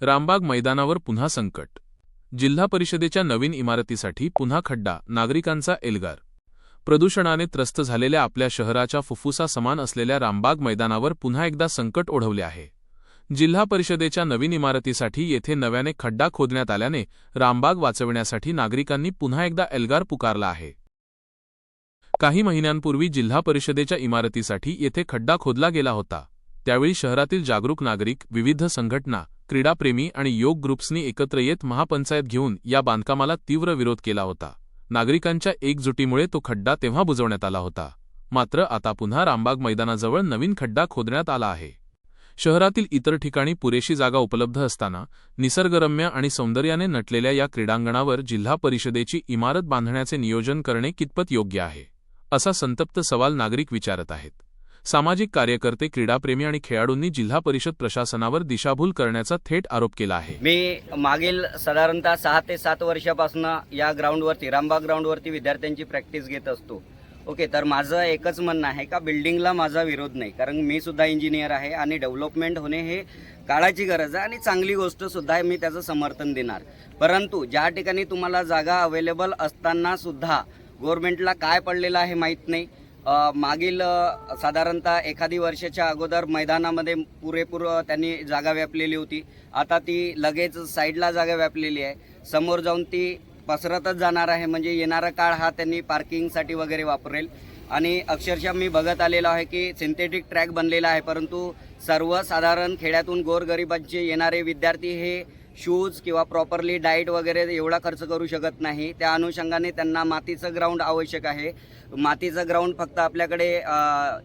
रामबाग मैदानावर पुन्हा संकट। जिल्हा परिषदेच्या नवीन इमारतीसाठी पुन्हा खड्डा, नागरिकांचा एल्गार। प्रदूषणाने त्रस्त झालेल्या आपल्या शहराच्या फुफ्फुसा समान असलेल्या रामबाग मैदानावर पुन्हा एकदा संकट ओढवले आहे। जिल्हा परिषदेच्या नवीन इमारतीसाठी येथे नव्याने खड्डा खोदण्यात आल्याने रामबाग वाचविण्यासाठी नागरिकांनी पुन्हा एकदा एल्गार पुकारला आहे। काही महिन्यांपूर्वी जिल्हा परिषदेच्या इमारतीसाठी येथे खड्डा खोदला गेला होता। त्यावेळी शहरातील जागरूक नागरिक, विविध संघटना, क्रीडाप्रेमी आणि योग ग्रुप्सनी एकत्र येत महापंचायत घेऊन या बांधकामाला तीव्र विरोध केला होता। नागरिकांच्या एकजुटीमुळे तो खड्डा तेव्हा बुजवण्यात आला होता। मात्र आता पुन्हा रामबाग मैदानाजवळ नवीन खड्डा खोदण्यात आला आहे। शहरातील इतर ठिकाणी पुरेशी जागा उपलब्ध असताना निसर्गरम्य आणि सौंदर्याने नटलेल्या या क्रीडांगणावर जिल्हा परिषदेची इमारत बांधण्याचे नियोजन करणे कितपत योग्य आहे, असा संतप्त सवाल नागरिक विचारत आहेत। सामाजिक कार्यकर्ते, क्रीडाप्रेमी आणि खेळाडूंनी जिल्हा परिषद प्रशासनावर दिशाभूल करण्याचा थेट आरोप केला आहे। मी मागील साधारणतः 6 ते 7 वर्षापासून या ग्राउंडवरती, रामबाग ग्राउंडवरती विद्यार्थ्यांची प्रॅक्टिस घेत असतो। ओके, तर माझं एकच म्हणणं आहे का बिल्डिंगला माझा विरोध नाही, कारण मी सुद्धा इंजिनियर आहे आणि डेव्हलपमेंट होणे हे काळाची गरज आहे आणि चांगली गोष्ट सुद्धा आहे, मी त्याचं समर्थन देणार। परंतु ज्या ठिकाणी तुम्हाला जागा अवेलेबल असताना सुद्धा गव्हर्नमेंटला काय पडलेलं आहे माहीत नाही। मागील साधारणतः एखादी वर्षाच्या अगोदर मैदानामध्ये पुरेपूर त्यांनी जागा व्यापलेली होती। आता ती लगेच साईडला जागा व्यापलेली आहे, समोर जाऊन ती पसरतच जाणार आहे। म्हणजे येणारा काळ हा त्यांनी पार्किंगसाठी वगैरे वापरेल। आणि अक्षरशः मी बघत आलेलो आहे की सिंथेटिक ट्रॅक बनलेला आहे, परंतु सर्वसाधारण खेड्यातून गोरगरिबांचे येणारे विद्यार्थी हे शूज किंवा प्रॉपरली डाएट वगैरे एवढा खर्च करू शकत नाही। त्या अनुषंगाने त्यांना मातीचं ग्राउंड आवश्यक आहे। मातीचं ग्राउंड फक्त आपल्याकडे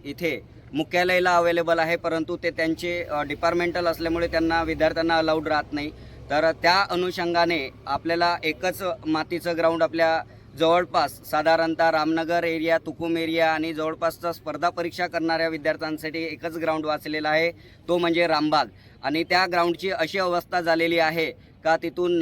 इथे मुख्यालयाला अवेलेबल आहे, परंतु ते त्यांचे डिपार्टमेंटल असल्यामुळे त्यांना विद्यार्थ्यांना अलाउड राहत नाही। तर त्या अनुषंगाने आपल्याला एकच मातीचं ग्राउंड आपल्या जवळपास साधारणतः रामनगर एरिया, तुकुम एरिया आणि जवळपासचा स्पर्धा परीक्षा करणाऱ्या विद्यार्थ्यांसाठी एकच ग्राउंड वाचलेला आहे, तो म्हणजे रामबाग। आणि त्या ग्राउंडची अशी अवस्था झालेली आहे का तिथून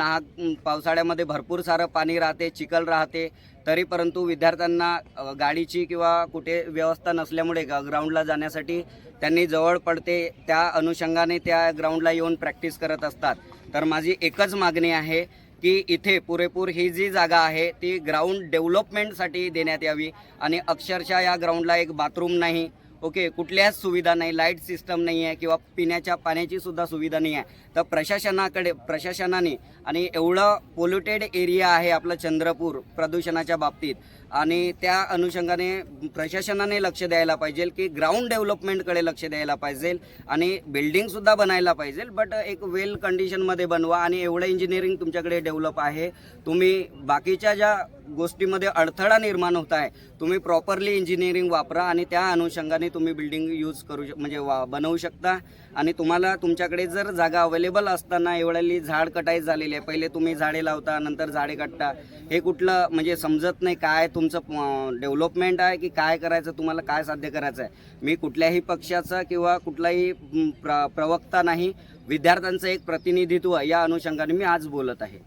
पावसाळ्यामध्ये भरपूर सारं पाणी राहते, चिखल राहते, तरी परंतु विद्यार्थ्यांना गाडीची किंवा कुठे व्यवस्था नसल्यामुळे ग्राउंडला जाण्यासाठी त्यांनी जवळ पडते, त्या अनुषंगाने त्या ग्राउंडला येऊन प्रॅक्टिस करत असतात। तर माझी एकच मागणी आहे की इथे पुरेपूर ही जी जागा आहे ती ग्राउंड डेव्हलपमेंटसाठी देण्यात यावी। आणि अक्षरशः या ग्राउंडला एक बाथरूम नाही, ओके, कुठल्याच सुविधा नाही, लाईट सिस्टम नाही आहे किंवा पिण्याच्या पाण्याची सुद्धा सुविधा नाही आहे। तर प्रशासनाने आणि एवढं पोल्युटेड एरिया आहे आपलं चंद्रपूर प्रदूषणाच्या बाबतीत, आणि त्या अनुषंगाने प्रशासनाने लक्ष द्यायला पाहिजे की ग्राउंड डेव्हलपमेंटकडे लक्ष द्यायला पाहिजे आणि बिल्डिंगसुद्धा बनायला पाहिजे, बट एक वेल कंडिशनमध्ये बनवा। आणि एवढं इंजिनिअरिंग तुमच्याकडे डेव्हलप आहे, तुम्ही बाकीच्या ज्या गोष्टीमध्ये अडथळा निर्माण होत आहे तुम्ही प्रॉपरली इंजिनिअरिंग वापरा आणि त्या अनुषंगाने तुम्ही बिल्डिंग यूज करू म्हणजे बनवू शकता। आणि तुम्हाला तुमच्याकडे जर जागा अवेलेबल असताना एवढ्याली झाड कटाई झालेली आहे, पहिले तुम्ही झाडे लावता नंतर झाडे काढता, हे कुठलं म्हणजे समजत नाही काय तुमचं डेव्हलपमेंट आहे की काय करायचं, तुम्हाला काय साध्य करायचं आहे। मी कुठल्याही पक्षाचा किंवा कुठलाही प्रवक्ता नाही, विद्यार्थ्यांचं एक प्रतिनिधित्व या अनुषंगाने मी आज बोलत आहे।